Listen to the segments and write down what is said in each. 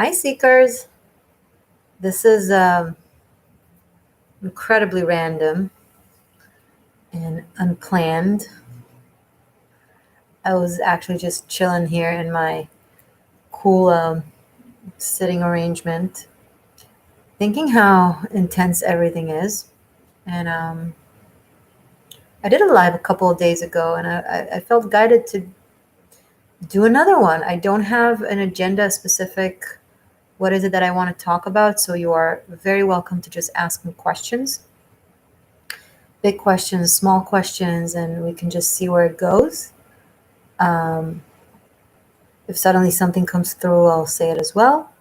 Hi, Seekers. This is incredibly random and unplanned. I was actually just chilling here in my cool sitting arrangement, thinking how intense everything is. And I did a live a couple of days ago, and I felt guided to do another one. I don't have an agenda specific. What is it that I want to talk about? So you are very welcome to just ask me questions. Big questions, small questions, and we can just see where it goes. If suddenly something comes through, I'll say it as well.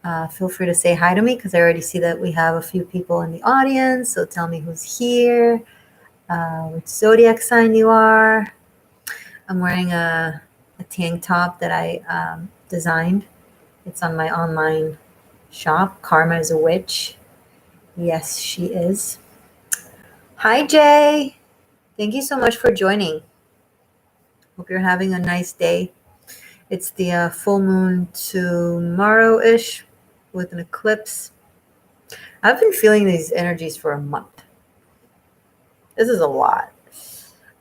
Feel free to say hi to me because I already see that we have a few people in the audience. So tell me who's here, which zodiac sign you are. I'm wearing a tank top that I designed. It's on my online shop. Karma is a witch. Yes, she is. Hi, Jay. Thank you so much for joining. Hope you're having a nice day. It's the full moon tomorrow-ish with an eclipse. I've been feeling these energies for a month. This is a lot.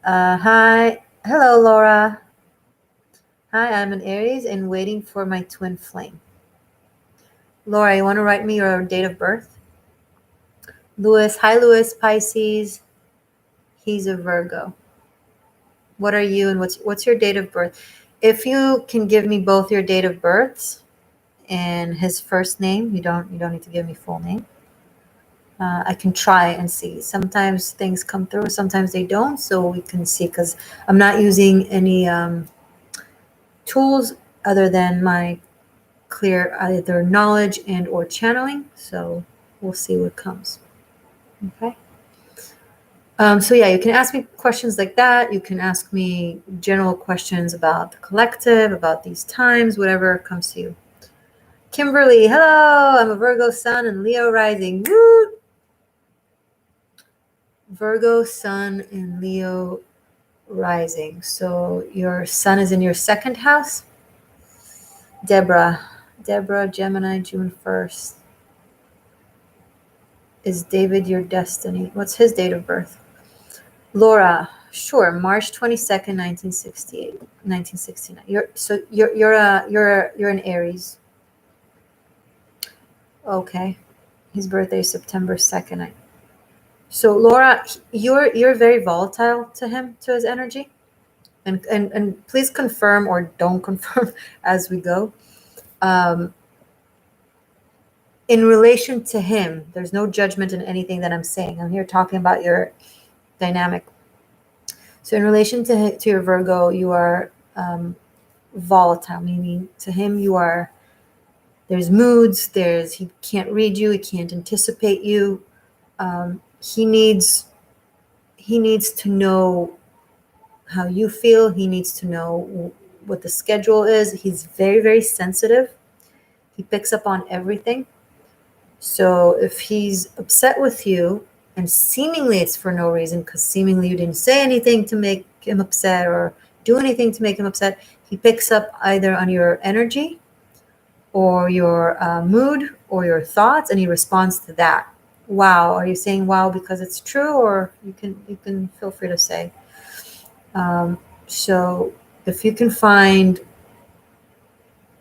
Hi. Hello, Laura. Hi, I'm an Aries and waiting for my twin flame. Laura, you want to write me your date of birth? Lewis. Hi, Lewis. Pisces. He's a Virgo. What are you and what's your date of birth? If you can give me both your date of births and his first name, you don't need to give me full name. I can try and see. Sometimes things come through, sometimes they don't, so we can see because I'm not using any tools other than my clear either knowledge and or channeling. So we'll see what comes. Okay. So yeah, you can ask me questions like that. You can ask me general questions about the collective, about these times, whatever comes to you. Kimberly, hello. I'm a Virgo sun and Leo rising. Woo! Virgo sun and Leo rising. So your sun is in your second house. Deborah, Gemini, June 1st. Is David your destiny? What's his date of birth? Laura, sure, March 22nd, 1968, 1969. You're an Aries. Okay. His birthday is September 2nd. So Laura, you're very volatile to him, to his energy. And please confirm or don't confirm as we go. In relation to him, there's no judgment in anything that I'm saying. I'm here talking about your dynamic. So in relation to your Virgo, you are volatile, meaning to him there's moods, he can't read you, he can't anticipate you. He needs to know how you feel. He needs to know what the schedule is. He's very, very sensitive. He picks up on everything. So if he's upset with you, and seemingly it's for no reason, because seemingly you didn't say anything to make him upset or do anything to make him upset, he picks up either on your energy or your mood or your thoughts, and he responds to that. Wow. Are you saying wow because it's true, or you can feel free to say. So if you can find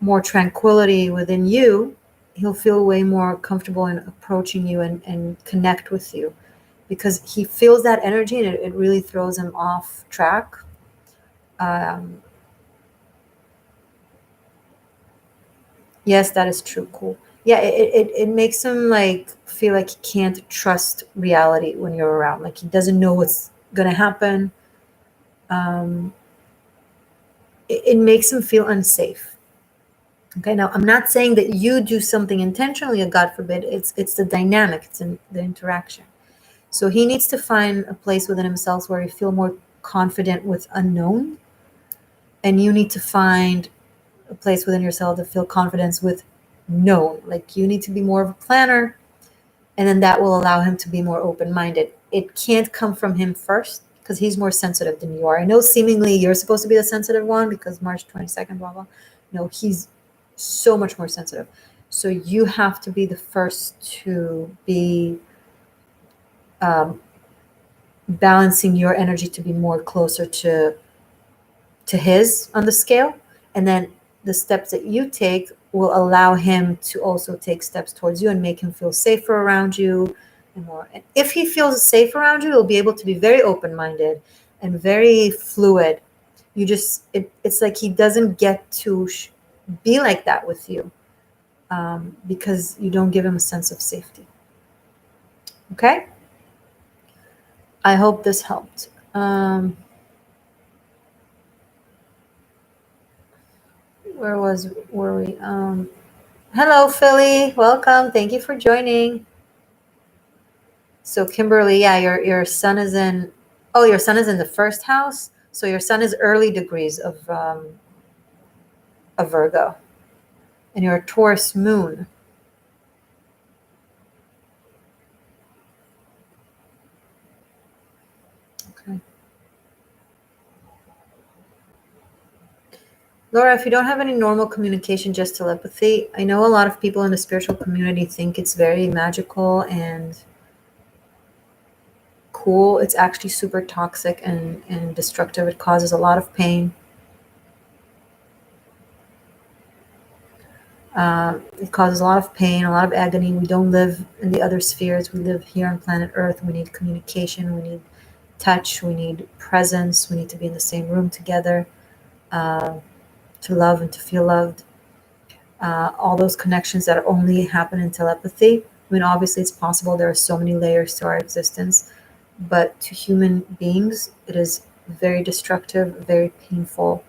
more tranquility within you, he'll feel way more comfortable in approaching you and connect with you, because he feels that energy and it really throws him off track. Yes, that is true. Cool. Yeah, it makes him like feel like he can't trust reality when you're around. Like he doesn't know what's gonna happen. It makes him feel unsafe. Okay, now I'm not saying that you do something intentionally, or God forbid. It's the dynamic, it's in the interaction. So he needs to find a place within himself where he feel more confident with unknown, and you need to find a place within yourself to feel confidence with known. Like you need to be more of a planner, and then that will allow him to be more open-minded. It can't come from him first because he's more sensitive than you are. I know seemingly you're supposed to be the sensitive one because March 22nd, blah blah. No, he's so much more sensitive. So you have to be the first to be balancing your energy to be more closer to his on the scale, and then the steps that you take will allow him to also take steps towards you and make him feel safer around you and more. And if he feels safe around you, he'll be able to be very open-minded and very fluid. You just it's like he doesn't get to be like that with you, because you don't give him a sense of safety. Okay, I hope this helped. Where were we? Hello, Philly. Welcome. Thank you for joining. So, Kimberly, yeah, your son is in. Oh, your son is in the first house. So your son is early degrees of Virgo, and you're a Taurus moon. Okay. Laura, if you don't have any normal communication, just telepathy, I know a lot of people in the spiritual community think it's very magical and cool. It's actually super toxic and destructive. It causes a lot of pain. It causes a lot of pain, a lot of agony. We don't live in the other spheres. We live here on planet Earth. We need communication. We need touch. We need presence. We need to be in the same room together, to love and to feel loved. All those connections that only happen in telepathy. I mean, obviously, it's possible. There are so many layers to our existence, but to human beings, it is very destructive, very painful,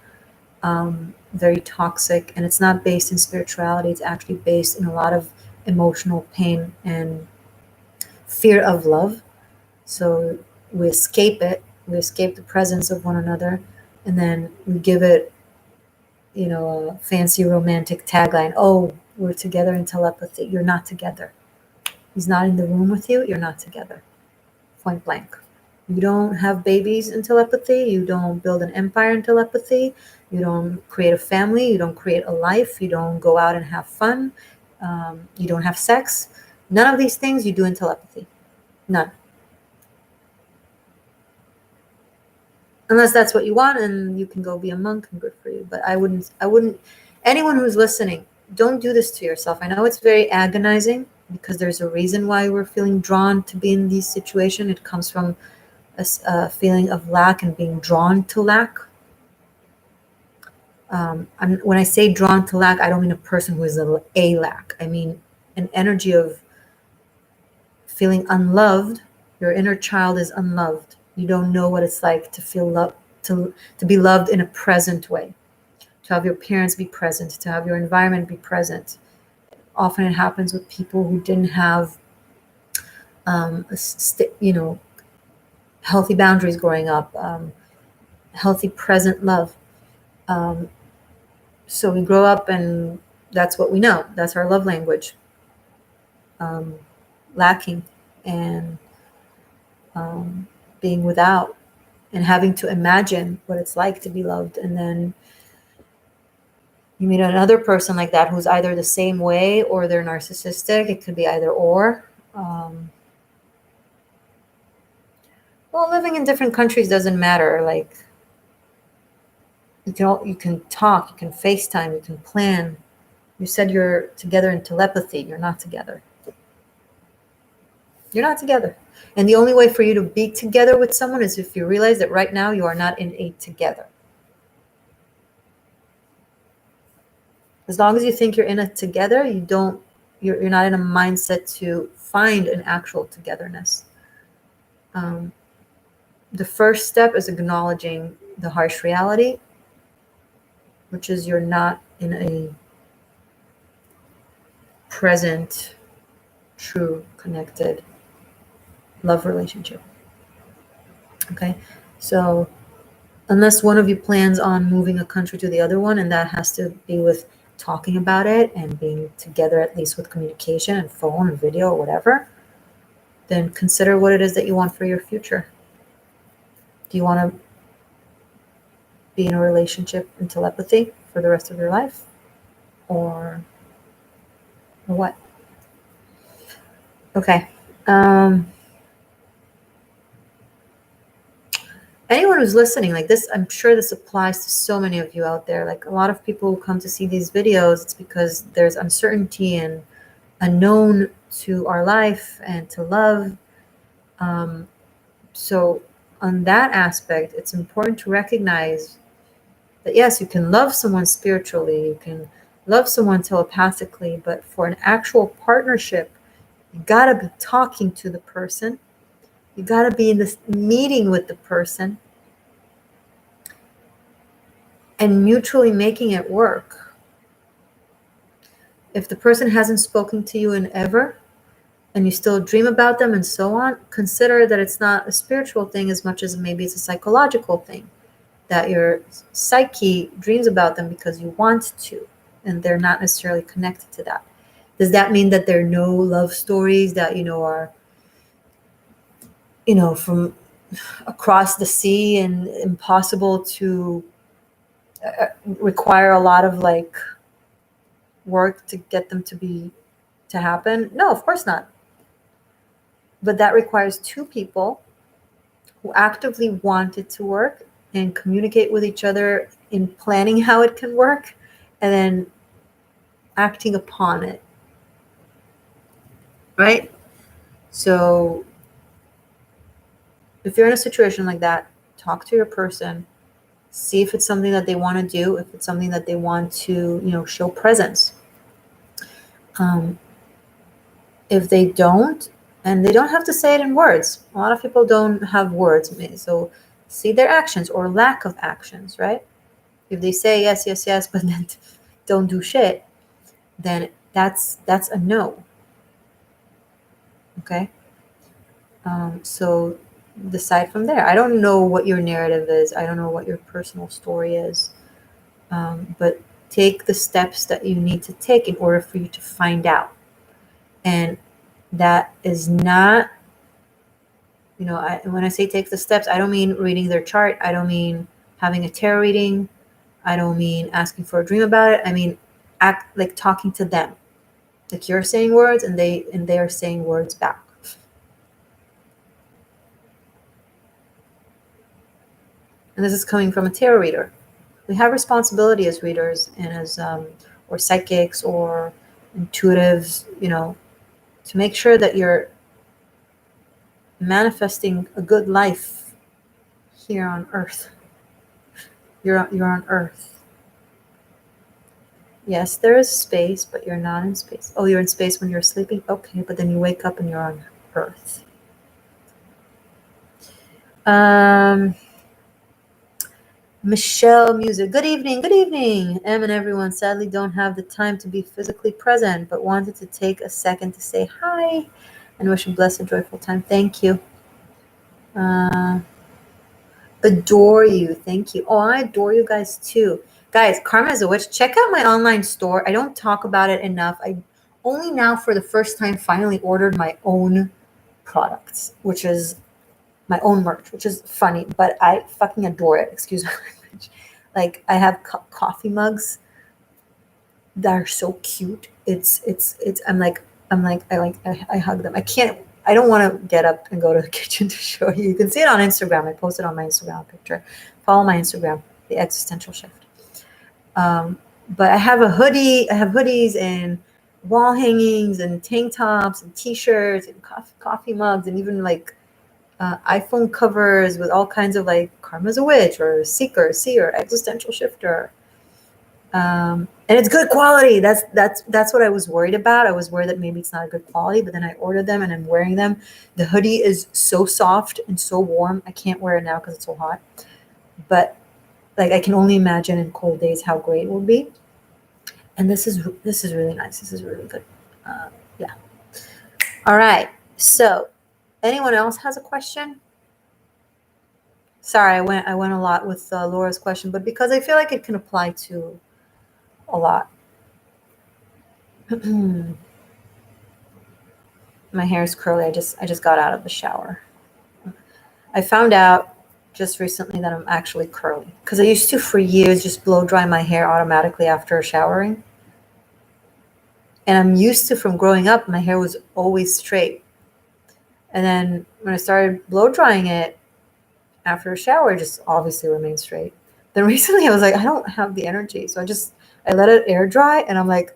very toxic, and it's not based in spirituality. It's actually based in a lot of emotional pain and fear of love. So we escape it. We escape the presence of one another, and then we give it, a fancy romantic tagline. Oh, we're together in telepathy. You're not together. He's not in the room with you. You're not together. Point blank. You don't have babies in telepathy. You don't build an empire in telepathy. You don't create a family. You don't create a life. You don't go out and have fun. You don't have sex. None of these things you do in telepathy. None. Unless that's what you want, and you can go be a monk, and good for you. But I wouldn't. Anyone who's listening, don't do this to yourself. I know it's very agonizing because there's a reason why we're feeling drawn to be in these situations. It comes from a feeling of lack and being drawn to lack. When I say drawn to lack, I don't mean a person who is a lack. I mean an energy of feeling unloved. Your inner child is unloved. You don't know what it's like to feel loved, to be loved in a present way, to have your parents be present, to have your environment be present. Often it happens with people who didn't have, healthy boundaries growing up, healthy present love. So we grow up and that's what we know. That's our love language. Lacking and being without and having to imagine what it's like to be loved. And then you meet another person like that who's either the same way or they're narcissistic. It could be either or. Well, living in different countries doesn't matter. Like, you can talk, you can FaceTime, you can plan. You said you're together in telepathy. You're not together. You're not together. And the only way for you to be together with someone is if you realize that right now you are not in a together. As long as you think you're in a together, you're not in a mindset to find an actual togetherness. The first step is acknowledging the harsh reality, which is you're not in a present, true, connected love relationship. Okay, so unless one of you plans on moving a country to the other one, and that has to be with talking about it and being together, at least with communication and phone and video or whatever, then consider what it is that you want for your future. Do you want to be in a relationship in telepathy for the rest of your life? or what? Okay. Anyone who's listening, like this, I'm sure this applies to so many of you out there. Like a lot of people who come to see these videos, it's because there's uncertainty and unknown to our life and to love. So on that aspect, it's important to recognize that yes, you can love someone spiritually, you can love someone telepathically, but for an actual partnership, you gotta be talking to the person. You gotta be in this meeting with the person and mutually making it work. If the person hasn't spoken to you in ever, and you still dream about them and so on, consider that it's not a spiritual thing as much as maybe it's a psychological thing, that your psyche dreams about them because you want to, and they're not necessarily connected to that. Does that mean that there are no love stories that, are, from across the sea and impossible to require a lot of like work to get them to happen? No, of course not. But that requires two people who actively want it to work and communicate with each other in planning how it can work and then acting upon it. Right? So if you're in a situation like that, talk to your person, see if it's something that they want to do, if it's something that they want to, show presence. If they don't, and they don't have to say it in words. A lot of people don't have words, so see their actions or lack of actions, right? If they say yes, yes, yes, but then don't do shit, then that's a no. Okay? So decide from there. I don't know what your narrative is. I don't know what your personal story is. But take the steps that you need to take in order for you to find out. And that is not, when I say take the steps, I don't mean reading their chart. I don't mean having a tarot reading. I don't mean asking for a dream about it. I mean, act like talking to them. Like you're saying words and they are saying words back. And this is coming from a tarot reader. We have responsibility as readers and as or psychics or intuitives, to make sure that you're manifesting a good life here on earth. You're on earth. Yes, there is space, but you're not in space. Oh, you're in space when you're sleeping? Okay, but then you wake up and you're on earth. Michelle Music. Good evening. Em and everyone. Sadly don't have the time to be physically present, but wanted to take a second to say hi and wish a blessed, joyful time. Thank you. Adore you. Thank you. Oh, I adore you guys too. Guys, Karma is a Witch. Check out my online store. I don't talk about it enough. I only now for the first time finally ordered my own products, which is my own merch, which is funny, but I fucking adore it. Excuse my language. Like I have coffee mugs that are so cute. It's I hug them. I don't want to get up and go to the kitchen to show you. You can see it on Instagram. I posted on my Instagram picture. Follow my Instagram, the Existential Shift. But I have a hoodie. I have hoodies and wall hangings and tank tops and T-shirts and coffee mugs and even like iPhone covers with all kinds of like Karma's a Witch or Seeker, Seer, Existential Shifter. And it's good quality. That's what I was worried about. I was worried that maybe it's not a good quality, but then I ordered them and I'm wearing them. The hoodie is so soft and so warm. I can't wear it now because it's so hot. But like I can only imagine in cold days how great it will be. And this is really nice. This is really good. Yeah. All right. So, anyone else has a question? Sorry, I went a lot with Laura's question, but because I feel like it can apply to a lot. My hair is curly. I just got out of the shower. I found out just recently that I'm actually curly because I used to for years just blow dry my hair automatically after showering. And I'm used to, from growing up, my hair was always straight. And then when I started blow drying it after a shower, it just obviously remained straight. Then recently I was like, I don't have the energy. So I let it air dry, and I'm like,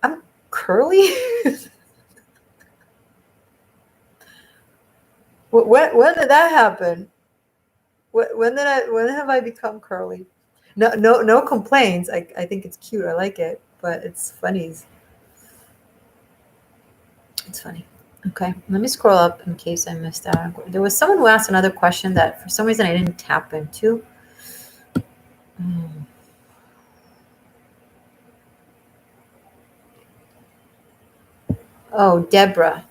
I'm curly. When did that happen? When have I become curly? No complaints. I think it's cute. I like it, but it's funny. It's funny. Okay, let me scroll up in case I missed out. There was someone who asked another question that for some reason I didn't tap into. Oh, Deborah.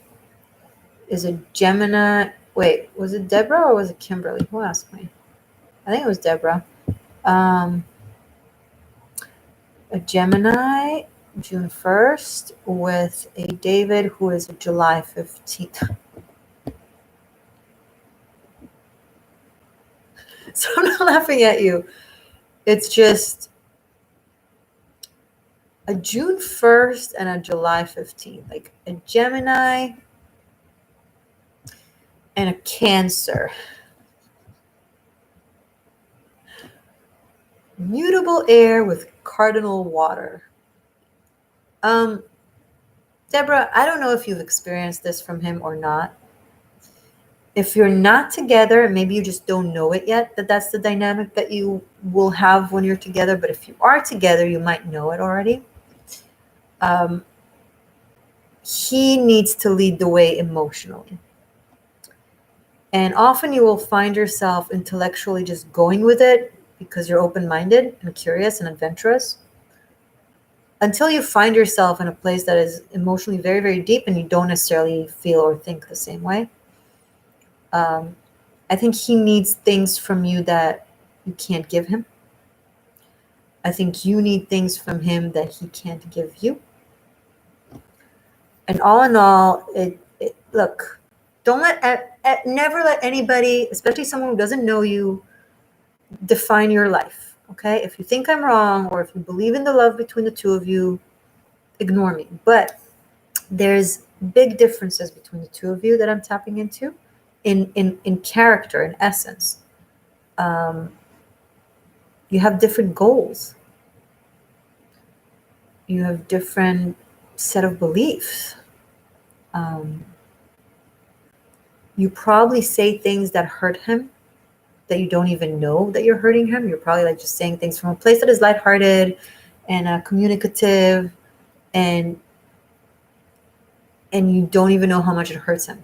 Is it Gemini? Wait, was it Deborah or was it Kimberly? Who asked me? I think it was Deborah. A Gemini, June 1st, with a David who is July 15th. So I'm not laughing at you. It's just a June 1st and a July 15th. Like a Gemini and a Cancer. Mutable air with cardinal water. Deborah, I don't know if you've experienced this from him or not. If you're not together, maybe you just don't know it yet, that's the dynamic that you will have when you're together. But if you are together, you might know it already. He needs to lead the way emotionally. And often you will find yourself intellectually just going with it because you're open-minded and curious and adventurous, until you find yourself in a place that is emotionally very, very deep and you don't necessarily feel or think the same way. I think he needs things from you that you can't give him. I think you need things from him that he can't give you. And all in all, look, don't never let anybody, especially someone who doesn't know you, define your life. Okay? If you think I'm wrong, or if you believe in the love between the two of you, ignore me. But there's big differences between the two of you that I'm tapping into in character, in essence. You have different goals. You have different set of beliefs. You probably say things that hurt him, that you don't even know that you're hurting him. You're probably like just saying things from a place that is lighthearted and communicative, and you don't even know how much it hurts him.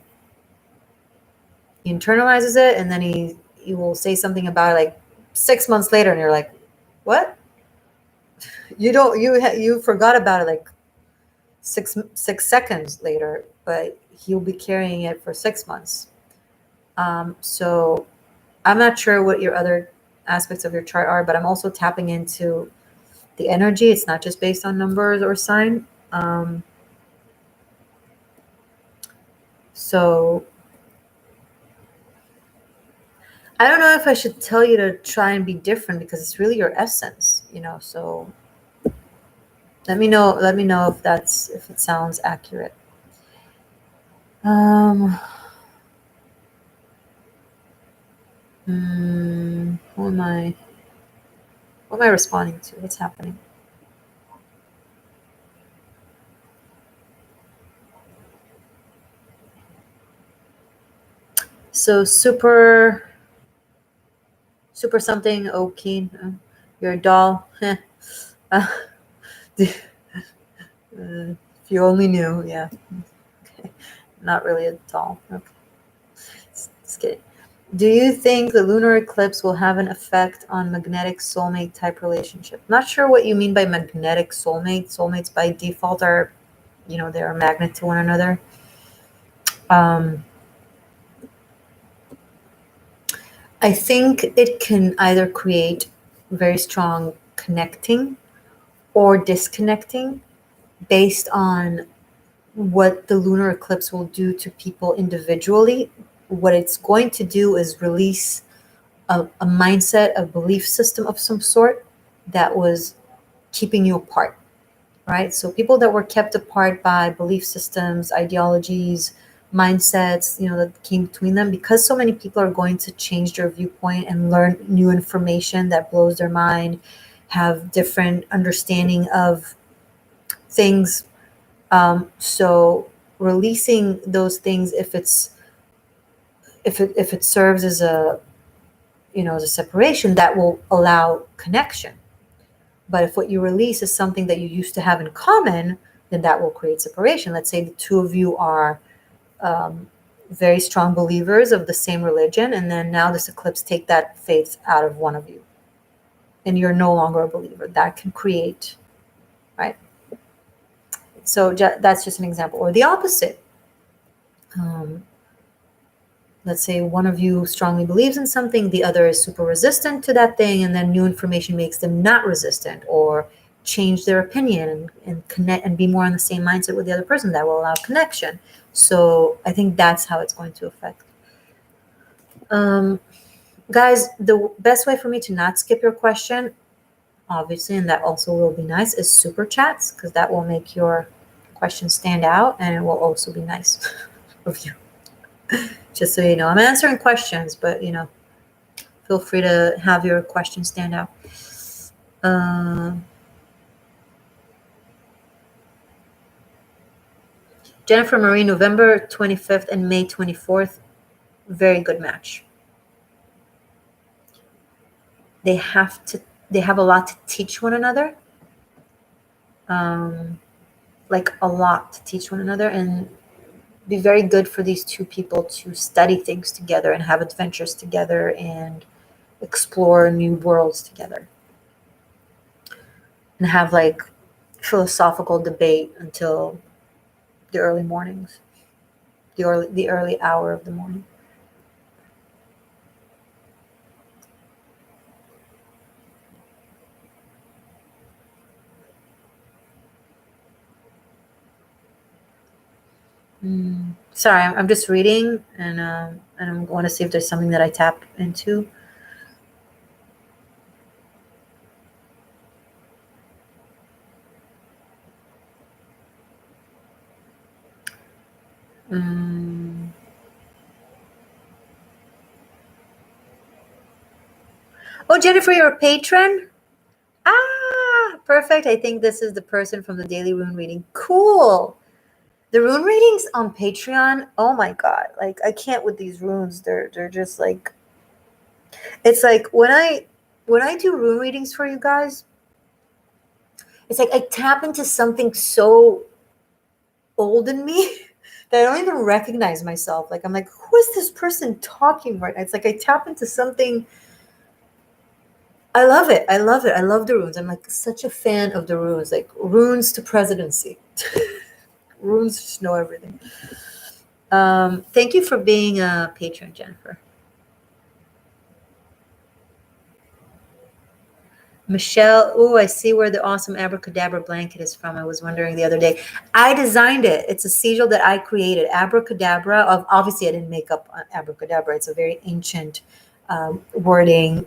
He internalizes it, and then he will say something about it like 6 months later, and you're like, what? You forgot about it like six seconds later, but he'll be carrying it for 6 months. So I'm not sure what your other aspects of your chart are, but I'm also tapping into the energy. It's not just based on numbers or sign. So I don't know if I should tell you to try and be different, because it's really your essence, so let me know if it sounds accurate. Who am I responding to? What's happening? So super something. Okay, you're a doll. If you only knew. Yeah. Okay. Not really a doll. Okay. Just kidding. Do you think the lunar eclipse will have an effect on magnetic soulmate type relationship? Not sure what you mean by magnetic soulmate. Soulmates by default are, they're a magnet to one another. I think it can either create very strong connecting or disconnecting based on what the lunar eclipse will do to people individually. What it's going to do is release a mindset, a belief system of some sort that was keeping you apart. right? So people that were kept apart by belief systems, ideologies, mindsets, that came between them, because so many people are going to change their viewpoint and learn new information that blows their mind, have different understanding of things. So releasing those things, if it serves as a separation, that will allow connection. But if what you release is something that you used to have in common, then that will create separation. Let's say the two of you are very strong believers of the same religion, and then now this eclipse take that faith out of one of you, and you're no longer a believer. That can create, right? So that's just an example. Or the opposite. Let's say one of you strongly believes in something, the other is super resistant to that thing, and then new information makes them not resistant or change their opinion and connect and be more on the same mindset with the other person. That will allow connection. So I think that's how it's going to affect. Guys, the best way for me to not skip your question, obviously, and that also will be nice, is super chats, because that will make your question stand out, and it will also be nice of you. Just so you know, I'm answering questions, but feel free to have your question stand out. Jennifer Marie, November 25th and May 24th, very good match. They have a lot to teach one another. Like a lot to teach one another, and be very good for these two people to study things together and have adventures together and explore new worlds together. And have like philosophical debate until the early mornings, the early hour of the morning. Sorry, I'm just reading, and I want to see if there's something that I tap into. Oh, Jennifer, you're a patron? Ah, perfect. I think this is the person from the daily rune reading. Cool. The rune readings on Patreon, oh my God. Like, I can't with these runes. They're just like, it's like when I do rune readings for you guys, it's like I tap into something so old in me that I don't even recognize myself. Like, I'm like, who is this person talking right now? It's like I tap into something. I love it. I love it. I love the runes. I'm like such a fan of the runes, like runes to presidency. Runes just know everything. Thank you for being a patron, Jennifer. Michelle, oh, I see where the awesome abracadabra blanket is from. I was wondering the other day. I designed it. It's a sigil that I created. Abracadabra. Obviously, I didn't make up abracadabra. It's a very ancient wording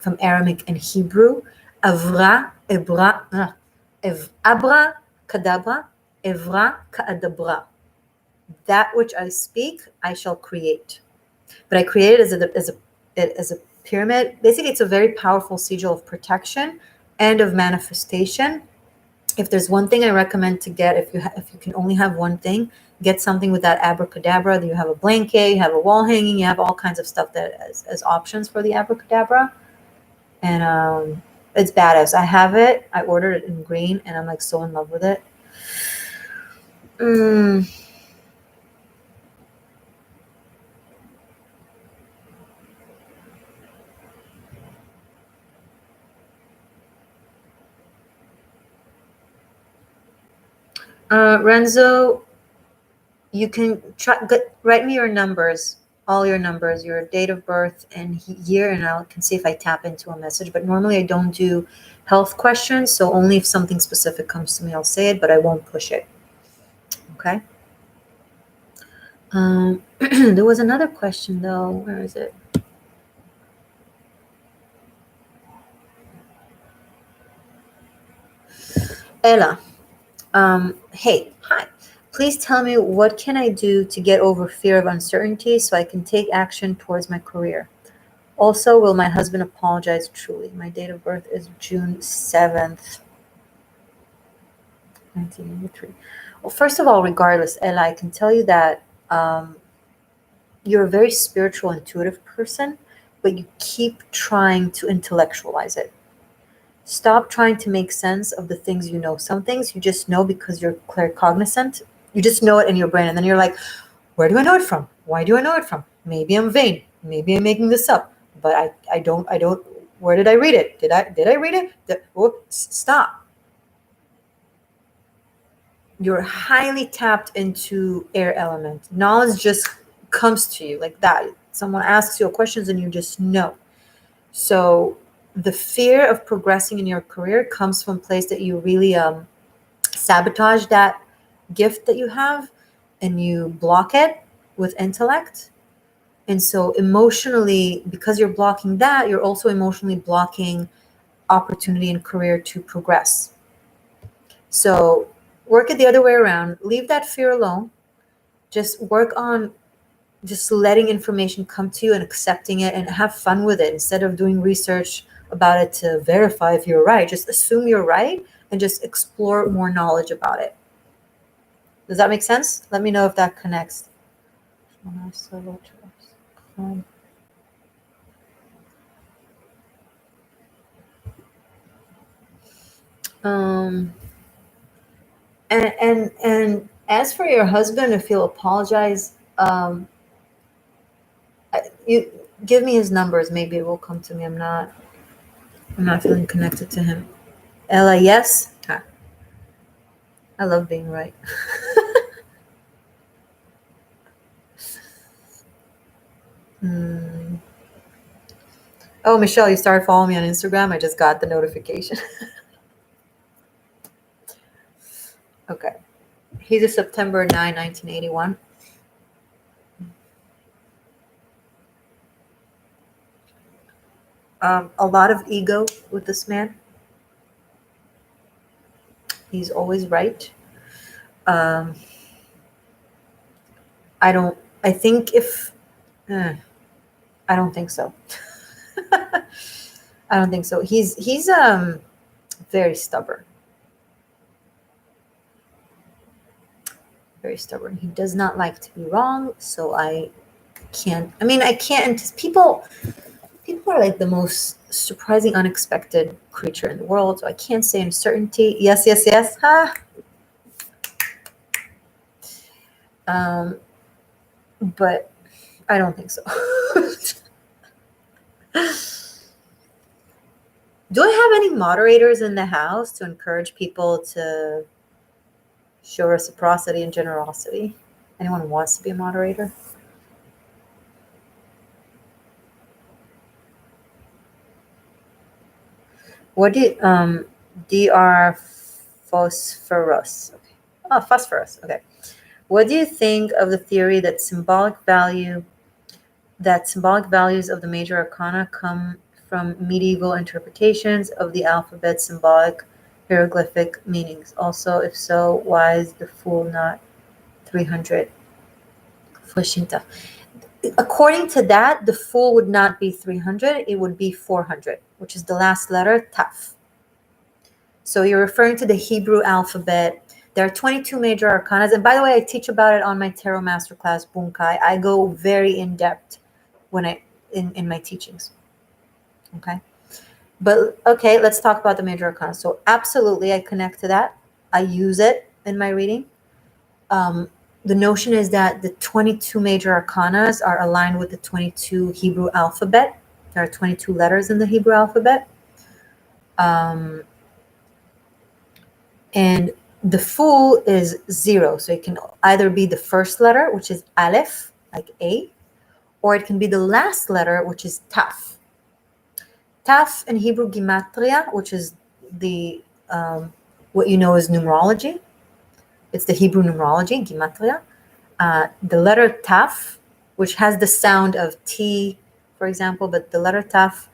from Aramaic and Hebrew. Abra kadabra, evra ka'adabra. That which I speak, I shall create. But I created as a pyramid. Basically, it's a very powerful sigil of protection and of manifestation. If there's one thing I recommend to get, if you can only have one thing, get something with that abracadabra. That you have a blanket, you have a wall hanging, you have all kinds of stuff that as options for the abracadabra. And it's badass. I have it. I ordered it in green, and I'm like so in love with it. Renzo, you can write me your numbers, all your numbers, your date of birth and year, and I can see if I tap into a message. But normally I don't do health questions, so only if something specific comes to me, I'll say it, but I won't push it. Okay. There was another question though. Where is it? Ella. Hey, hi. Please tell me, what can I do to get over fear of uncertainty so I can take action towards my career? Also, will my husband apologize truly? My date of birth is June 7th, 1983. Well, first of all, regardless, Ella, I can tell you that you're a very spiritual, intuitive person, but you keep trying to intellectualize it. Stop trying to make sense of the things you know. Some things you just know because you're claircognizant. You just know it in your brain, and then you're like, where do I know it from? Why do I know it from? Maybe I'm vain. Maybe I'm making this up. But I don't. Where did I read it? Did I read it? Stop. You're highly tapped into air element. Knowledge just comes to you like that. Someone asks you questions and you just know. So the fear of progressing in your career comes from a place that you really sabotage that gift that you have, and you block it with intellect. And so emotionally, because you're blocking that, you're also emotionally blocking opportunity in career to progress. So work it the other way around. Leave that fear alone. Just work on just letting information come to you and accepting it, and have fun with it instead of doing research about it to verify if you're right. Just assume you're right and just explore more knowledge about it. Does that make sense? Let me know if that connects. Um, and as for your husband, if he'll apologize, you give me his numbers. Maybe it will come to me. I'm not feeling connected to him. Ella, yes. Ah, I love being right. Oh, Michelle, you started following me on Instagram. I just got the notification. Okay. He's a September 9, 1981. A lot of ego with this man. He's always right. Um, I think if, I don't think so. I don't think so. He's very stubborn. Very stubborn. He does not like to be wrong. So I can't. People are like the most surprising, unexpected creature in the world. So I can't say in certainty. Yes, yes, yes. Ha. But I don't think so. Do I have any moderators in the house to encourage people to show reciprocity and generosity? Anyone who wants to be a moderator? What did Dr. Phosphorus? Okay. Oh, phosphorus. Okay. What do you think of the theory that symbolic values of the major arcana come from medieval interpretations of the alphabet symbolic hieroglyphic meanings? Also, if so, why is the fool not 300? Flashinta. According to that, the fool would not be 300, it would be 400, which is the last letter, taf. So you're referring to the Hebrew alphabet. There are 22 major arcanas. And by the way, I teach about it on my Tarot Masterclass, Bunkai. I go very in-depth in my teachings. Okay? But okay, let's talk about the major arcana. So absolutely, I connect to that. I use it in my reading. The notion is that the 22 major arcanas are aligned with the 22 Hebrew alphabet. There are 22 letters in the Hebrew alphabet. And the fool is 0. So it can either be the first letter, which is Aleph, like A, or it can be the last letter, which is Taf. Taf in Hebrew Gematria, which is the what you know as numerology. It's the Hebrew numerology, Gematria. The letter Taf, which has the sound of T, for example, but the letter Taf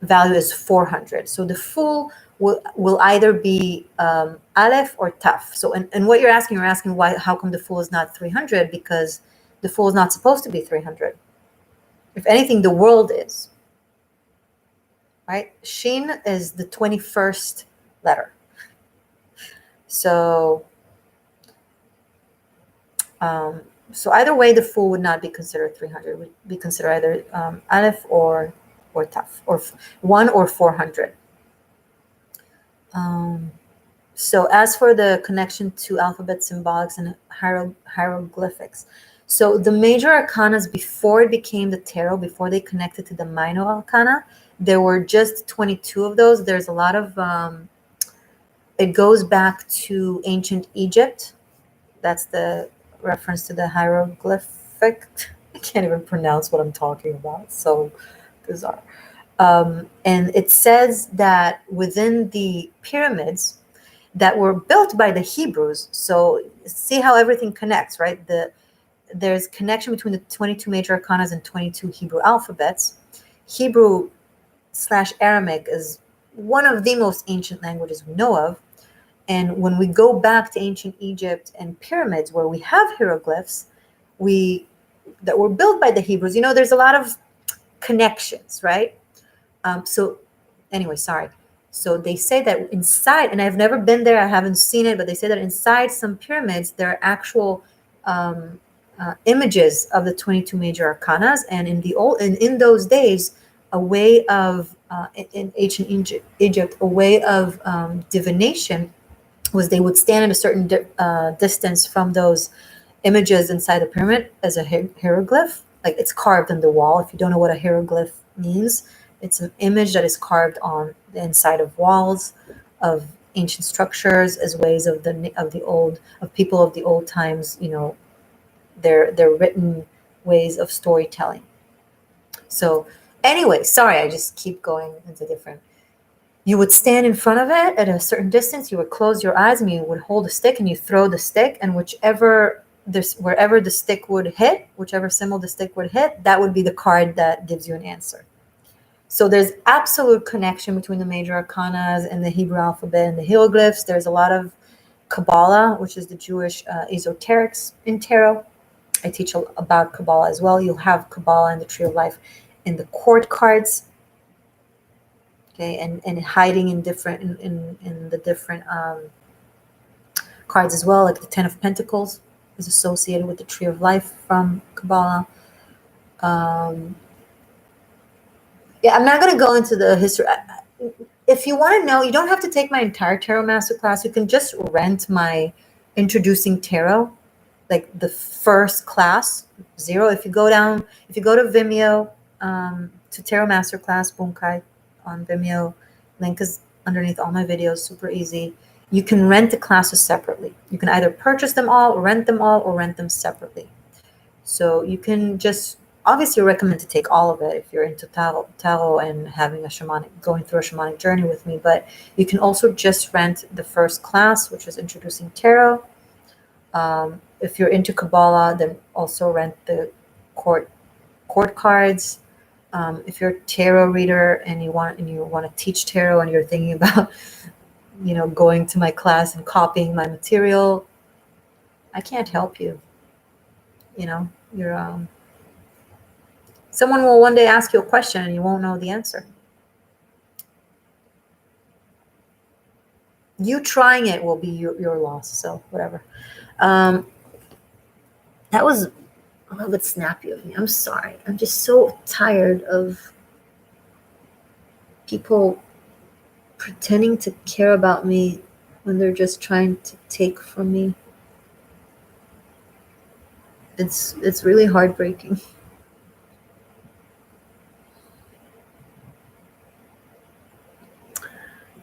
value is 400. So the fool will either be Aleph or Taf. So, and what you're asking why, how come the full is not 300? Because the full is not supposed to be 300. If anything, the world is. Right? Shin is the 21st letter. So, so either way, the full would not be considered 300. It would be considered either Aleph or Taf, or 1 or 400. So as for the connection to alphabet symbolics and hieroglyphics, so the major arcanas, before it became the tarot, before they connected to the minor arcana, there were just 22 of those. There's a lot of, it goes back to ancient Egypt. That's the reference to the hieroglyphic. I can't even pronounce what I'm talking about. It's so bizarre. And it says that within the pyramids that were built by the Hebrews, so see how everything connects, right? There's connection between the 22 major arcanas and 22 Hebrew alphabets. Hebrew/Aramaic is one of the most ancient languages we know of. And when we go back to ancient Egypt and pyramids where we have hieroglyphs that were built by the Hebrews, there's a lot of connections, right? So anyway, sorry. So they say that inside, and I've never been there, I haven't seen it, but they say that inside some pyramids, there are actual images of the 22 major arcanas. And in those days, a way of, in ancient Egypt, a way of divination was they would stand at a certain distance from those images inside the pyramid as a hieroglyph. Like, it's carved on the wall. If you don't know what a hieroglyph means, it's an image that is carved on the inside of walls of ancient structures as ways of people of the old times, their written ways of storytelling. So anyway, sorry, I just keep going into different. You would stand in front of it at a certain distance, you would close your eyes, and you would hold a stick, and you throw the stick, and wherever the stick would hit, whichever symbol the stick would hit, that would be the card that gives you an answer. So there's absolute connection between the major arcanas and the Hebrew alphabet and the hieroglyphs. There's a lot of Kabbalah, which is the Jewish esoterics in tarot. I teach about Kabbalah as well. You'll have Kabbalah and the Tree of Life in the court cards. Okay, and hiding in the different cards as well, like the Ten of Pentacles is associated with the Tree of Life from Kabbalah. Yeah, I'm not going to go into the history. If you want to know, you don't have to take my entire tarot masterclass. You can just rent my Introducing Tarot, like the first class, 0. If you go to Vimeo, to Tarot Masterclass Bunkai on Vimeo, link is underneath all my videos, super easy. You can rent the classes separately. You can either purchase them all, rent them all, or rent them separately. So you can just, obviously recommend to take all of it if you're into tarot and going through a shamanic journey with me, but you can also just rent the first class, which is Introducing Tarot. If you're into Kabbalah, then also rent the court cards. If you're a tarot reader and you want to teach tarot and you're thinking about, going to my class and copying my material, I can't help you. You're someone will one day ask you a question and you won't know the answer. You trying it will be your loss. So whatever. That was a little bit snappy of me. I'm sorry. I'm just so tired of people pretending to care about me when they're just trying to take from me. It's really heartbreaking.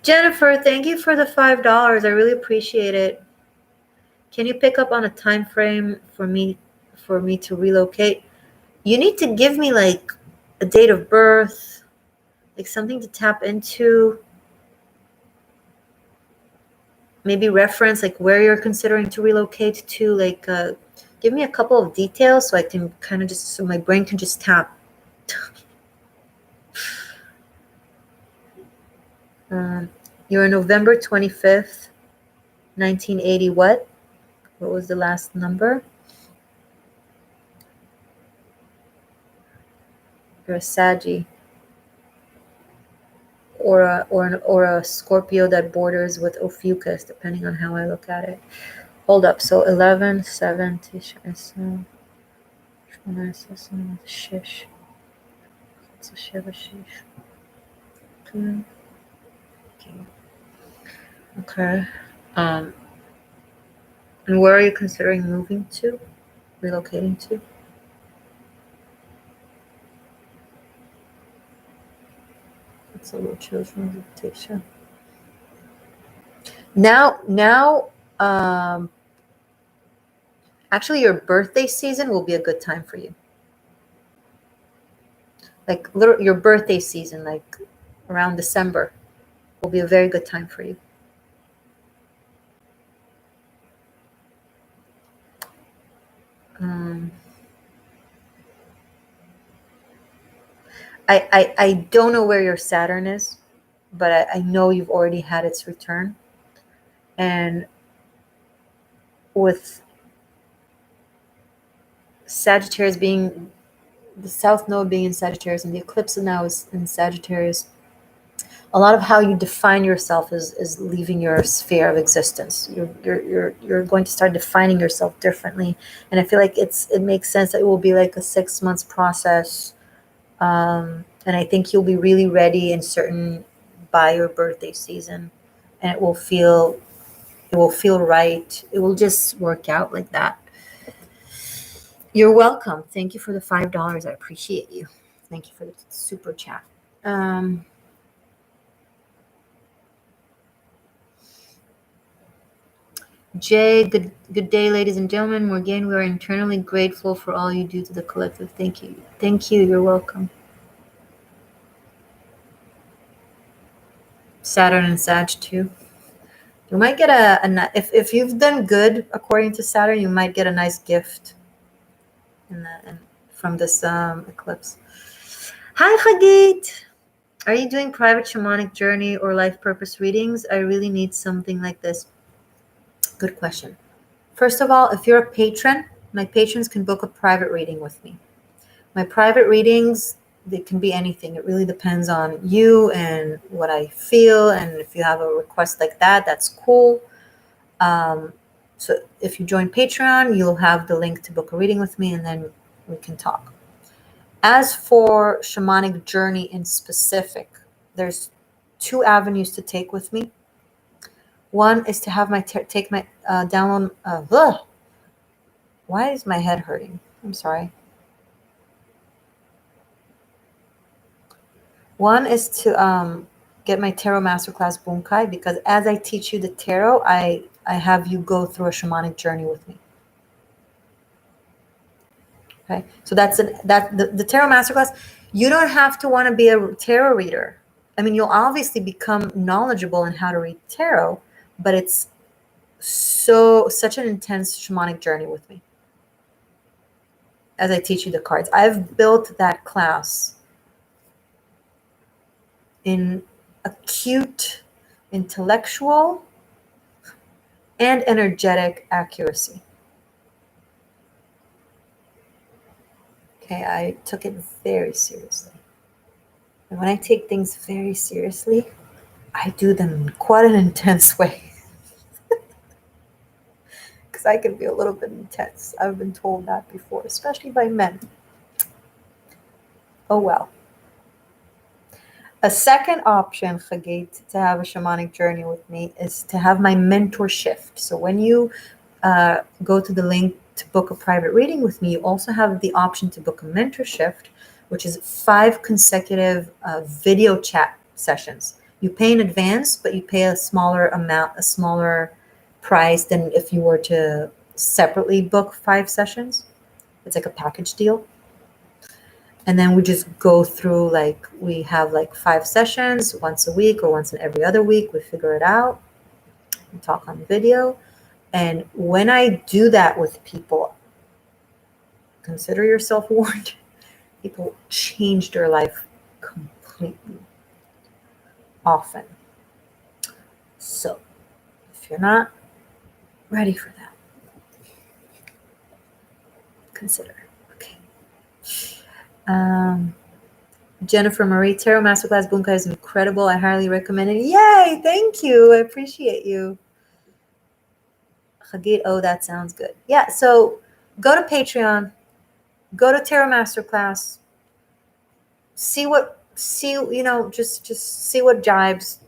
Jennifer, thank you for the $5. I really appreciate it. Can you pick up on a time frame for me to relocate? You need to give me like a date of birth, like something to tap into. Maybe reference like where you're considering to relocate to. Like, give me a couple of details so I can kind of so my brain can just tap. You're November 25th, 1980 what? What was the last number? You're a Saggy. Or a Scorpio that borders with Ophiuchus, depending on how I look at it. Hold up. So 11, 7, Shish. Okay. And where are you considering moving to? Relocating to? It's a little children's invitation. Now, actually, your birthday season will be a good time for you. Like your birthday season, like around December, will be a very good time for you. I don't know where your Saturn is, but I know you've already had its return. And with Sagittarius being the South Node being in Sagittarius and the eclipse now is in Sagittarius, a lot of how you define yourself is leaving your sphere of existence. You're going to start defining yourself differently, and I feel like it makes sense that it will be like a 6 months process, and I think you'll be really ready and certain by your birthday season, and it will feel right. It will just work out like that. You're welcome. Thank you for the $5. I appreciate you. Thank you for the super chat. Jay, good day, ladies and gentlemen. Morgane, we are internally grateful for all you do to the collective. Thank you. Thank you. You're welcome. Saturn and Sag too. You might get if you've done good according to Saturn, you might get a nice gift from this eclipse. Hi, Hagit. Are you doing private shamanic journey or life purpose readings? I really need something like this. Good question. First of all, if you're a patron, my patrons can book a private reading with me. My private readings, they can be anything. It really depends on you and what I feel. And if you have a request like that, that's cool. So if you join Patreon, you'll have the link to book a reading with me, and then we can talk. As for shamanic journey in specific, there's 2 avenues to take with me. One is to have take my download. Why is my head hurting? I'm sorry. One is to get my tarot masterclass Bunkai, because as I teach you the tarot, I have you go through a shamanic journey with me. Okay, so that's the tarot masterclass. You don't have to want to be a tarot reader. I mean, you'll obviously become knowledgeable in how to read tarot, but it's such an intense shamanic journey with me as I teach you the cards. I've built that class in acute intellectual and energetic accuracy. Okay, I took it very seriously. And when I take things very seriously, I do them in quite an intense way. Because I can be a little bit intense. I've been told that before, especially by men. Oh well. A second option, Khagit, to have a shamanic journey with me is to have my mentor shift. So when you go to the link to book a private reading with me, you also have the option to book a mentor shift, which is 5 consecutive video chat sessions. You pay in advance, but you pay a smaller amount, a smaller price than if you were to separately book 5 sessions. It's like a package deal. And then we just go through, like, we have like 5 sessions once a week or once in every other week. We figure it out. We talk on video. And when I do that with people, consider yourself warned. People change their life completely, often. you're not ready for that, consider. Okay. Jennifer Marie, Tarot Masterclass Bunkai is incredible. I highly recommend it. Yay! Thank you. I appreciate you. Hagit, oh, that sounds good. Yeah, so go to Patreon, go to Tarot Masterclass, just see what jibes.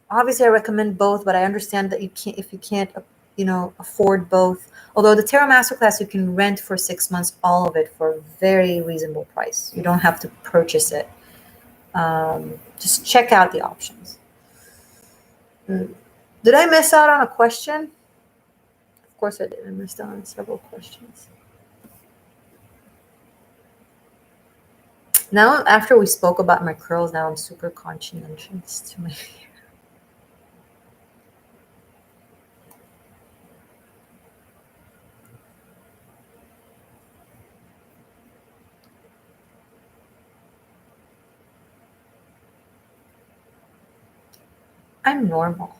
Obviously, I recommend both, but I understand that if you can't afford both. Although the Tarot Masterclass, you can rent for 6 months, all of it for a very reasonable price. You don't have to purchase it. Just check out the options. Did I miss out on a question? Of course I did. I missed out on several questions. Now, after we spoke about my curls, now I'm super conscientious to my hair. I'm normal.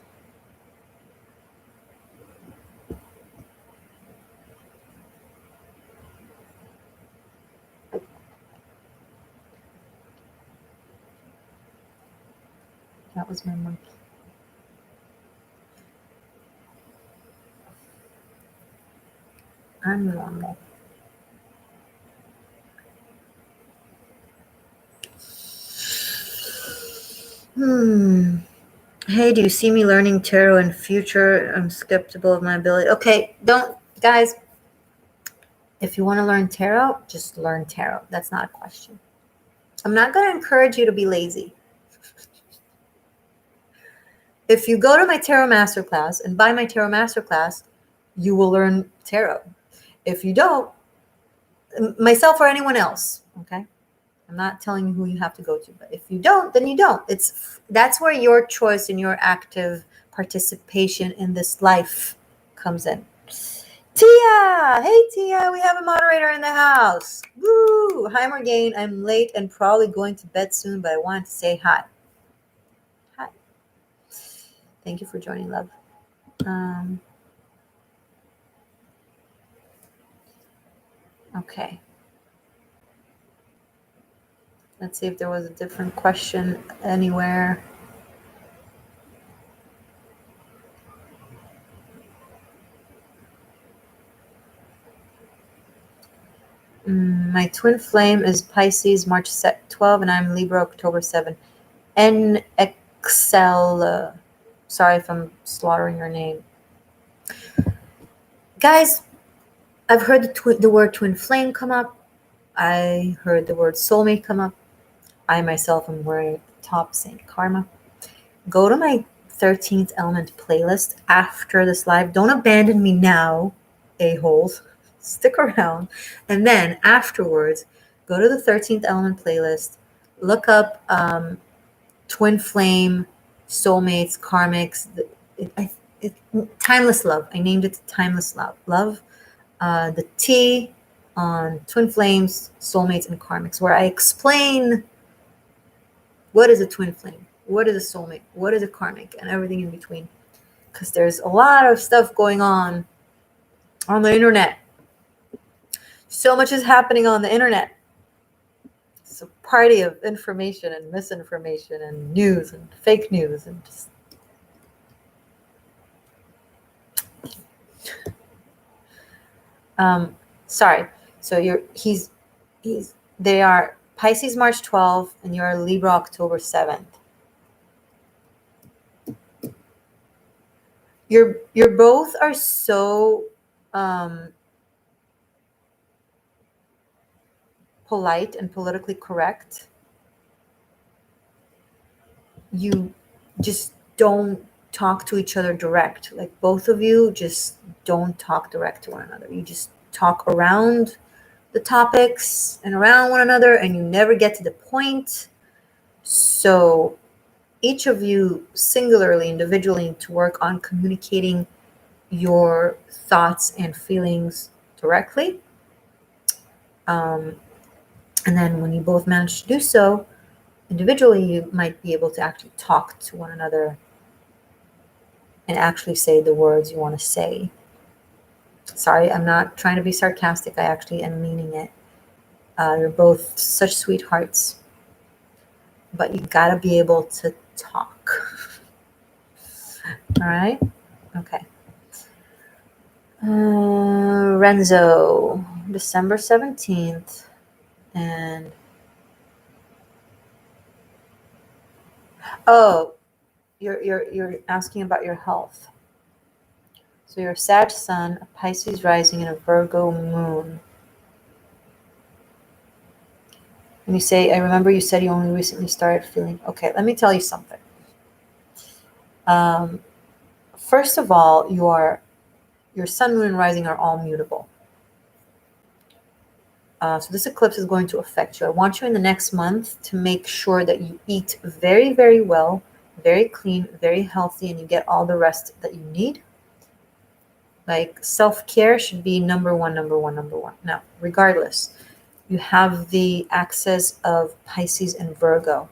That was my monkey. I'm normal. Hey, do you see me learning tarot in future? I'm skeptical of my ability. Okay, guys, if you want to learn tarot, just learn tarot. That's not a question. I'm not going to encourage you to be lazy. If you go to my Tarot Masterclass and buy my Tarot Masterclass, you will learn tarot. If you don't, myself or anyone else, okay? I'm not telling you who you have to go to, but if you don't, then you don't. That's where your choice and your active participation in this life comes in. Tia! Hey, Tia, we have a moderator in the house. Woo! Hi, Morgane. I'm late and probably going to bed soon, but I wanted to say hi. Hi. Thank you for joining, love. Okay. Let's see if there was a different question anywhere. My twin flame is Pisces, March 12, and I'm Libra, October 7. Excel. Sorry if I'm slaughtering your name. Guys, I've heard the word twin flame come up. I heard the word soulmate come up. I myself am wearing top Saint Karma. Go to my 13th element playlist after this live. Don't abandon me now, a-holes. Stick around. And then afterwards, go to the 13th element playlist. Look up twin flame, soulmates, karmics. Timeless love. I named it timeless love. The T on twin flames, soulmates, and karmics, where I explain what is a twin flame, what is a soulmate, what is a karmic, and everything in between. Because there's a lot of stuff going on the internet. So much is happening on the internet. It's a party of information and misinformation and news and fake news and just. Sorry. So they are Pisces March 12th and you're Libra October 7th. You're both are so polite and politically correct. You just don't talk to each other direct. Like both of you just don't talk direct to one another. You just talk around the topics and around one another, and you never get to the point. So each of you singularly, individually, need to work on communicating your thoughts and feelings directly. And then when you both manage to do so, individually, you might be able to actually talk to one another and actually say the words you want to say. Sorry, I'm not trying to be sarcastic. I actually am meaning it. You're both such sweethearts, but you gotta be able to talk. All right? Okay. Renzo, December 17th. And oh, you're asking about your health. So you're a Sag Sun, a Pisces rising, and a Virgo moon. And you say, I remember you said you only recently started feeling. Okay, let me tell you something. First of all, your sun, moon, and rising are all mutable. So this eclipse is going to affect you. I want you in the next month to make sure that you eat very, very well, very clean, very healthy, and you get all the rest that you need. Like self-care should be number one. Now, regardless, you have the axis of Pisces and Virgo,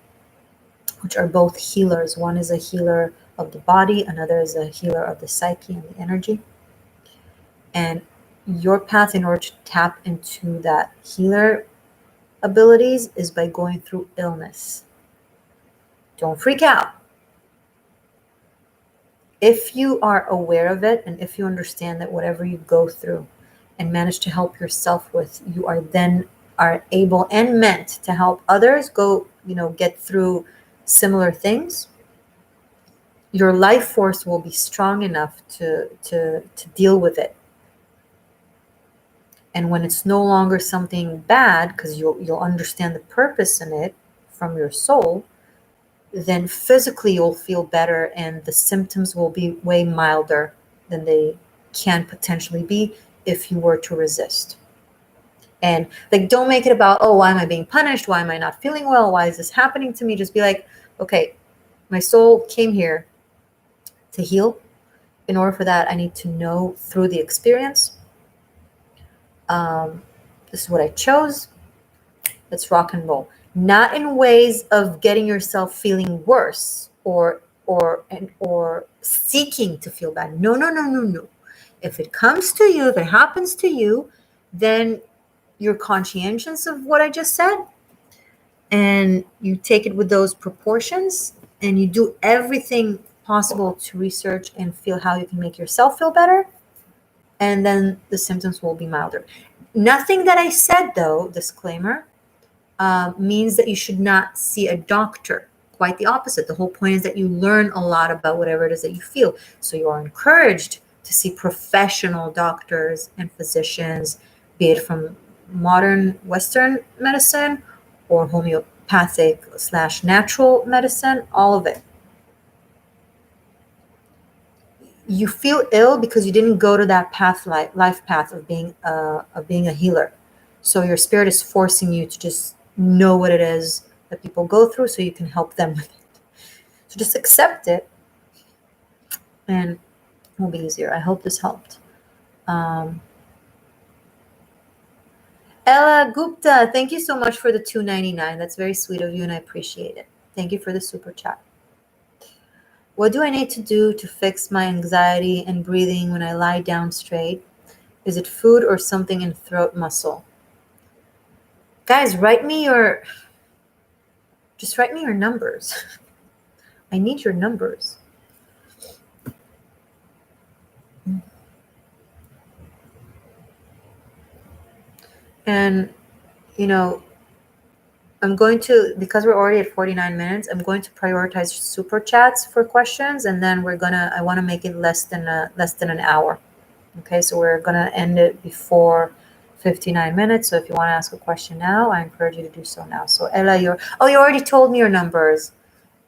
which are both healers. One is a healer of the body, another is a healer of the psyche and the energy. And your path in order to tap into that healer abilities is by going through illness. Don't freak out. If you are aware of it, and if you understand that whatever you go through and manage to help yourself with, you are then are able and meant to help others go, get through similar things, your life force will be strong enough to deal with it. And when it's no longer something bad, because you'll understand the purpose in it from your soul, then physically you'll feel better and the symptoms will be way milder than they can potentially be if you were to resist. And like, don't make it about, oh, why am I being punished? Why am I not feeling well? Why is this happening to me? Just be like, okay, my soul came here to heal. In order for that, I need to know through the experience. This is what I chose. Let's rock and roll. Not in ways of getting yourself feeling worse or seeking to feel bad. No. If it comes to you, if it happens to you, then you're conscientious of what I just said, and you take it with those proportions, and you do everything possible to research and feel how you can make yourself feel better, and then the symptoms will be milder. Nothing that I said, though, disclaimer, means that you should not see a doctor. Quite the opposite. The whole point is that you learn a lot about whatever it is that you feel. So you are encouraged to see professional doctors and physicians, be it from modern Western medicine or homeopathic / natural medicine, all of it. You feel ill because you didn't go to that life path of being a healer. So your spirit is forcing you to just know what it is that people go through so you can help them with it. So just accept it and it will be easier. I hope this helped. Ella Gupta, thank you so much for the $2.99. That's very sweet of you and I appreciate it. Thank you for the super chat. What do I need to do to fix my anxiety and breathing when I lie down straight? Is it food or something in throat muscle? Guys, write me your numbers. I need your numbers. And, I'm going to, because we're already at 49 minutes, I'm going to prioritize super chats for questions, and then I want to make it less than an hour. Okay, so we're gonna end it before 59 minutes. So if you want to ask a question now, I encourage you to do so now. So Ella, you already told me your numbers.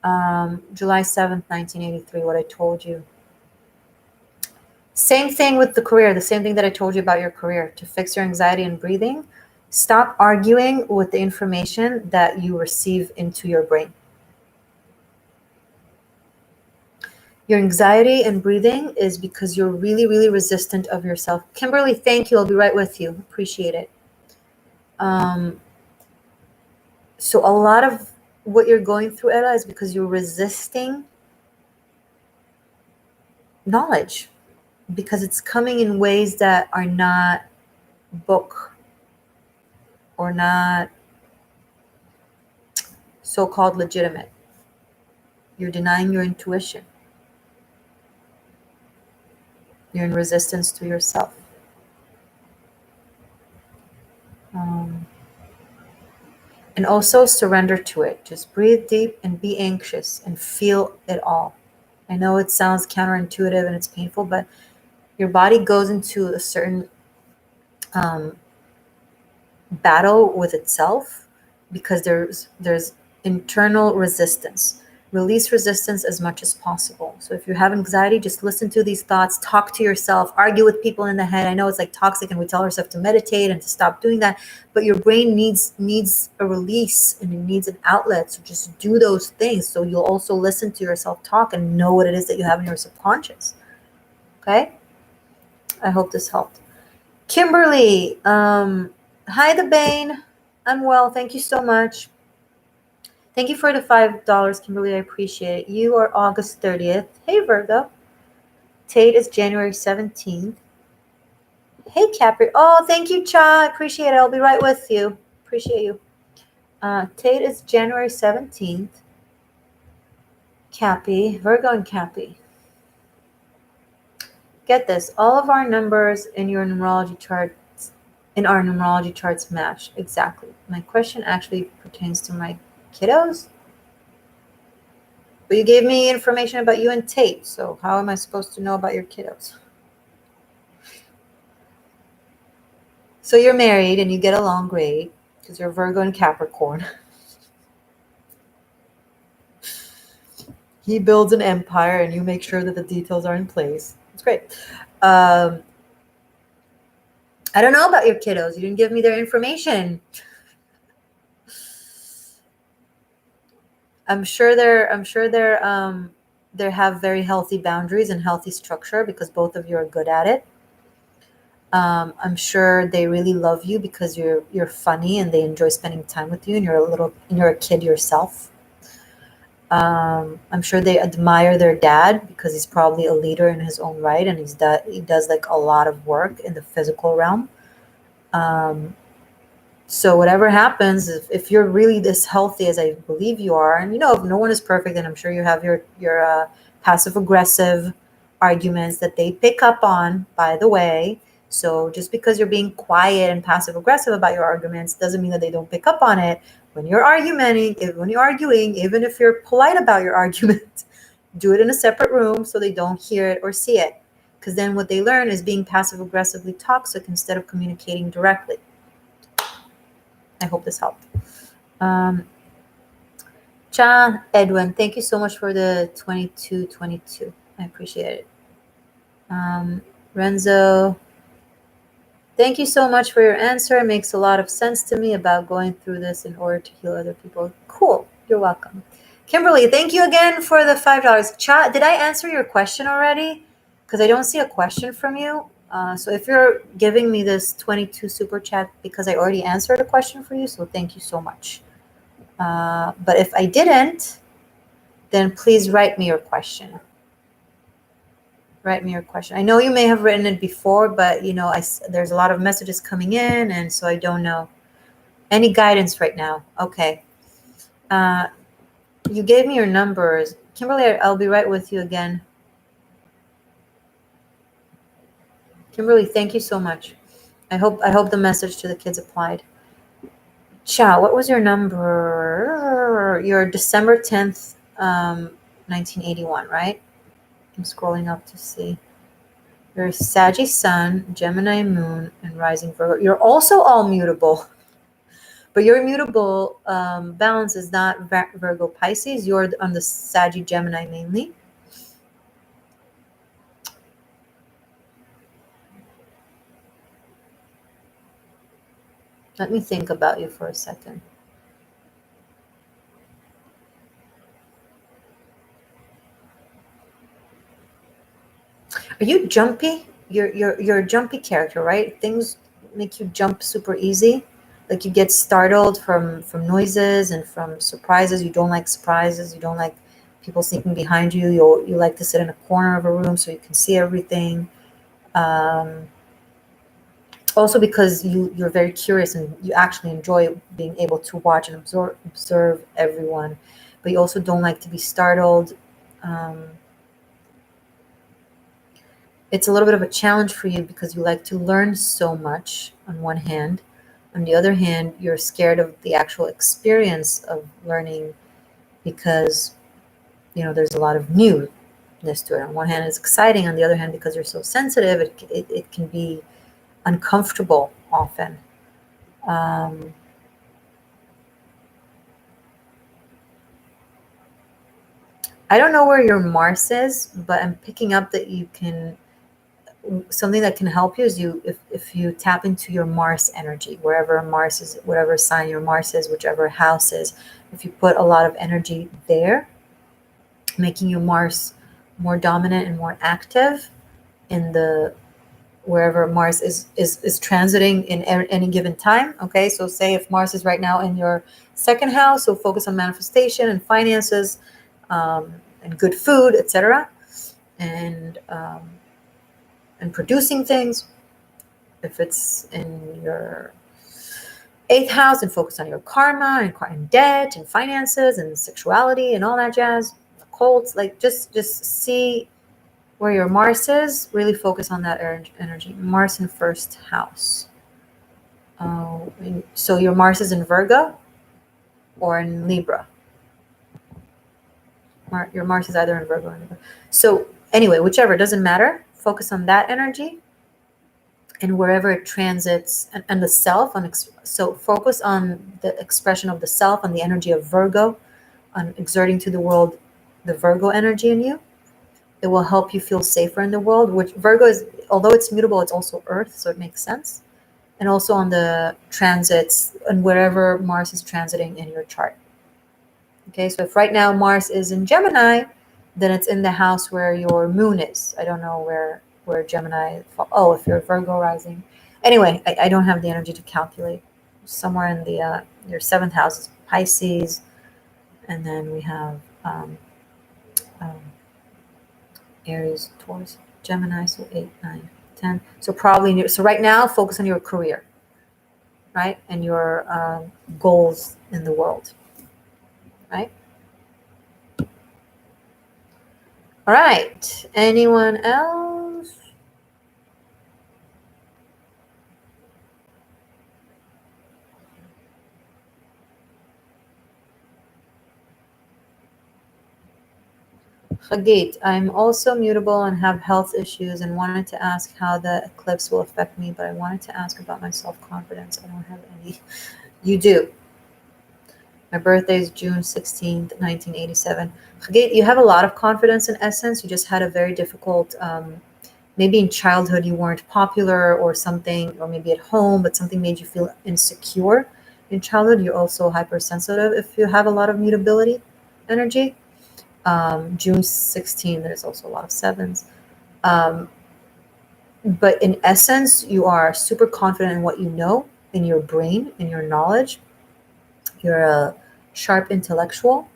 July 7th, 1983, what I told you. Same thing with the career, the same thing that I told you about your career. To fix your anxiety and breathing, stop arguing with the information that you receive into your brain. Your anxiety and breathing is because you're really, really resistant of yourself. Kimberly, thank you. I'll be right with you. Appreciate it. So a lot of what you're going through, Ella, is because you're resisting knowledge, because it's coming in ways that are not book or not so-called legitimate. You're denying your intuition. You're in resistance to yourself. And also surrender to it. Just breathe deep and be anxious and feel it all. I know it sounds counterintuitive and it's painful, but your body goes into a certain battle with itself because there's internal resistance. Release resistance as much as possible. So if you have anxiety, just listen to these thoughts, talk to yourself, argue with people in the head. I know it's like toxic and we tell ourselves to meditate and to stop doing that, but your brain needs a release and it needs an outlet. So just do those things. So you'll also listen to yourself talk and know what it is that you have in your subconscious. Okay? I hope this helped. Kimberly, hi, the Bane. I'm well. Thank you so much. Thank you for the $5, Kimberly. I appreciate it. You are August 30th. Hey, Virgo. Tate is January 17th. Hey, Capri. Oh, thank you, Cha. I appreciate it. I'll be right with you. Appreciate you. Tate is January 17th. Cappy. Virgo and Cappy. Get this. All of our numbers in your numerology charts, in our numerology charts match. Exactly. My question actually pertains to my kiddos. But you gave me information about you and Tate, so how am I supposed to know about your kiddos? So you're married and you get along great because you're Virgo and Capricorn. He builds an empire and you make sure that the details are in place. It's great. I don't know about your kiddos. You didn't give me their information. I'm sure they have very healthy boundaries and healthy structure because both of you are good at it. I'm sure they really love you because you're funny and they enjoy spending time with you and you're a kid yourself. I'm sure they admire their dad because he's probably a leader in his own right and he does like a lot of work in the physical realm. So whatever happens, if you're really this healthy as I believe you are, and if no one is perfect, and I'm sure you have your passive aggressive arguments that they pick up on, by the way. So just because you're being quiet and passive aggressive about your arguments doesn't mean that they don't pick up on it. When you're arguing, even if you're polite about your argument, do it in a separate room so they don't hear it or see it. Because then what they learn is being passive aggressively toxic instead of communicating directly. I hope this helped. Cha Edwin, thank you so much for the 2222. I appreciate it. Renzo, thank you so much for your answer. It makes a lot of sense to me about going through this in order to heal other people. Cool. You're welcome. Kimberly, thank you again for the $5. Cha, did I answer your question already? Because I don't see a question from you. So if you're giving me this 22 super chat because I already answered a question for you, so thank you so much. But if I didn't, then please write me your question. Write me your question. I know you may have written it before, but there's a lot of messages coming in, and so I don't know. Any guidance right now? Okay. You gave me your numbers. Kimberly, I'll be right with you again. Kimberly, thank you so much. I hope the message to the kids applied. Cha, what was your number? Your December 10th, 1981, right? I'm scrolling up to see. You're Saggy Sun, Gemini Moon, and Rising Virgo. You're also all mutable. But your mutable balance is not Virgo Pisces. You're on the Saggy Gemini mainly. Let me think about you for a second. Are you jumpy? You're a jumpy character, right? Things make you jump super easy. Like you get startled from noises and from surprises. You don't like surprises. You don't like people sneaking behind you. You like to sit in a corner of a room so you can see everything. Also because you're very curious and you actually enjoy being able to watch and observe everyone, but you also don't like to be startled. It's a little bit of a challenge for you because you like to learn so much on one hand. On the other hand, you're scared of the actual experience of learning because, there's a lot of newness to it. On one hand, it's exciting. On the other hand, because you're so sensitive, it can be uncomfortable often. I don't know where your Mars is, but I'm picking up that something that can help you is if you tap into your Mars energy, wherever Mars is, whatever sign your Mars is, whichever house is, if you put a lot of energy there, making your Mars more dominant and more active in the wherever Mars is transiting in any given time. Okay, so say if Mars is right now in your second house, so focus on manifestation and finances, and good food, etc., and producing things. If it's in your eighth house, and focus on your karma and debt and finances and sexuality and all that jazz, occults, like just see where your Mars is, really focus on that energy. Mars in first house. So your Mars is in Virgo or in Libra. Your Mars is either in Virgo or Libra. So anyway, whichever, doesn't matter. Focus on that energy and wherever it transits, and the self. So focus on the expression of the self and the energy of Virgo, on exerting to the world the Virgo energy in you. It will help you feel safer in the world, which Virgo is, although it's mutable, it's also Earth, so it makes sense. And also on the transits and wherever Mars is transiting in your chart. Okay, so if right now Mars is in Gemini, then it's in the house where your moon is. I don't know where Gemini, if you're Virgo rising. Anyway, I don't have the energy to calculate. Somewhere in the your seventh house is Pisces, and then we have Aries, Taurus, Gemini, so 8, 9, 10. So probably, so right now, focus on your career, right? And your goals in the world, right? All right. Anyone else? Hagit, I'm also mutable and have health issues and wanted to ask how the eclipse will affect me, but I wanted to ask about my self-confidence. I don't have any. You do. My birthday is June 16th, 1987. Hagit, you have a lot of confidence in essence. You just had a very difficult, maybe in childhood you weren't popular or something, or maybe at home, but something made you feel insecure. In childhood, you're also hypersensitive if you have a lot of mutability energy. June 16, there's also a lot of sevens. But in essence, you are super confident in what you know, in your brain, in your knowledge. You're a sharp intellectual.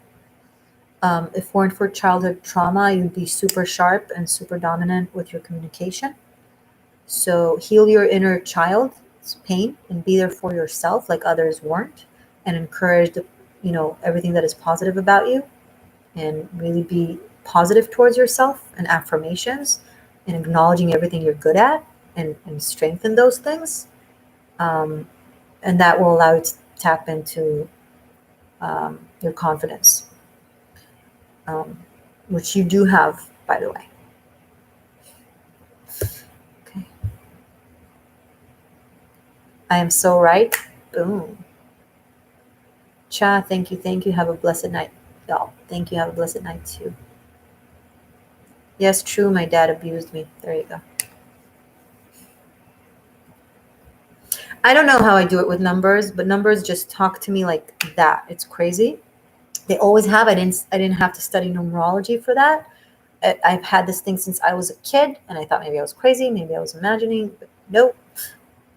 If it weren't for childhood trauma, you'd be super sharp and super dominant with your communication. So heal your inner child's pain and be there for yourself like others weren't, and encourage everything that is positive about you, and really be positive towards yourself, and affirmations, and acknowledging everything you're good at, and strengthen those things. And that will allow you to tap into your confidence, which you do have, by the way. Okay. I am so right. Boom. Cha, thank you. Have a blessed night. Y'all, thank you. Have a blessed night too. Yes, true. My dad abused me. There you go. I don't know how I do it with numbers, but numbers just talk to me like that. It's crazy. They always have. I didn't have to study numerology for that. I've had this thing since I was a kid, and I thought maybe I was crazy, maybe I was imagining, but nope.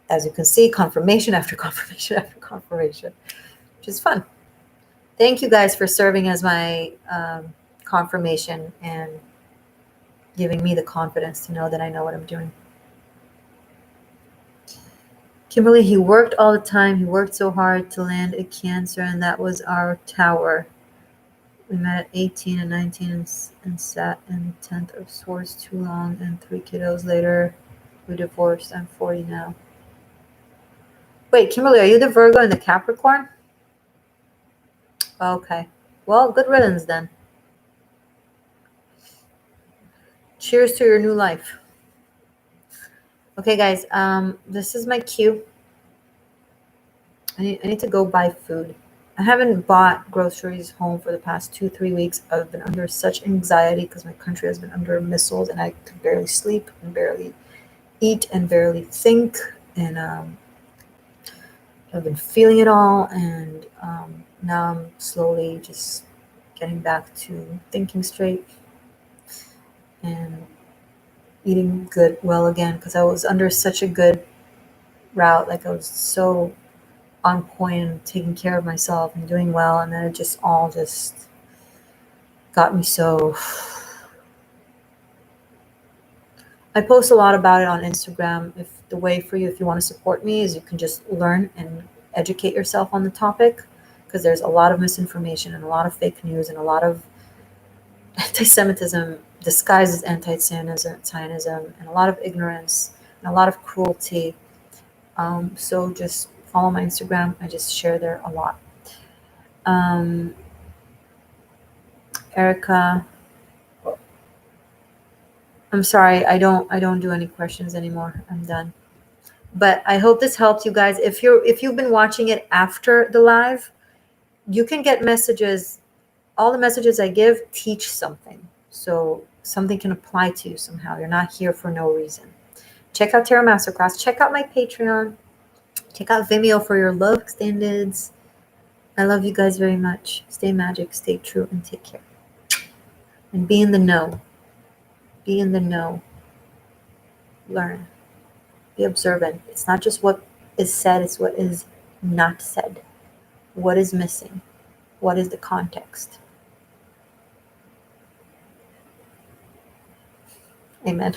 As you can see, confirmation after confirmation after confirmation, which is fun. Thank you guys for serving as my confirmation and giving me the confidence to know that I know what I'm doing. Kimberly, he worked all the time. He worked so hard to land a Cancer, and that was our tower. We met at 18 and 19 and sat in 10th of Swords too long, and 3 kiddos later, we divorced. I'm 40 now. Wait, Kimberly, are you the Virgo and the Capricorn? Okay. Well, good riddance then. Cheers to your new life. Okay, guys, this is my cue. I need to go buy food. I haven't bought groceries home for the past 2-3 weeks. I've been under such anxiety because my country has been under missiles and I can barely sleep and barely eat and barely think. And I've been feeling it all. And now I'm slowly just getting back to thinking straight and eating well again, because I was under such a good route. Like I was so on point and taking care of myself and doing well, and then it just all just got me so. I post a lot about it on Instagram. If the way for you, if you want to support me, is you can just learn and educate yourself on the topic, because there's a lot of misinformation and a lot of fake news and a lot of anti-Semitism disguised as anti-Zionism, and a lot of ignorance and a lot of cruelty. So just follow my Instagram. I just share there a lot. Erica, I'm sorry, I don't do any questions anymore. I'm done. But I hope this helped you guys. If you've been watching it after the live, you can get messages. All the messages I give teach something. So something can apply to you somehow. You're not here for no reason. Check out Tarot Masterclass. Check out my Patreon. Check out Vimeo for your love extendeds. I love you guys very much. Stay magic, stay true, and take care. And be in the know. Be in the know. Learn. Be observant. It's not just what is said, it's what is not said. What is missing? What is the context? Amen.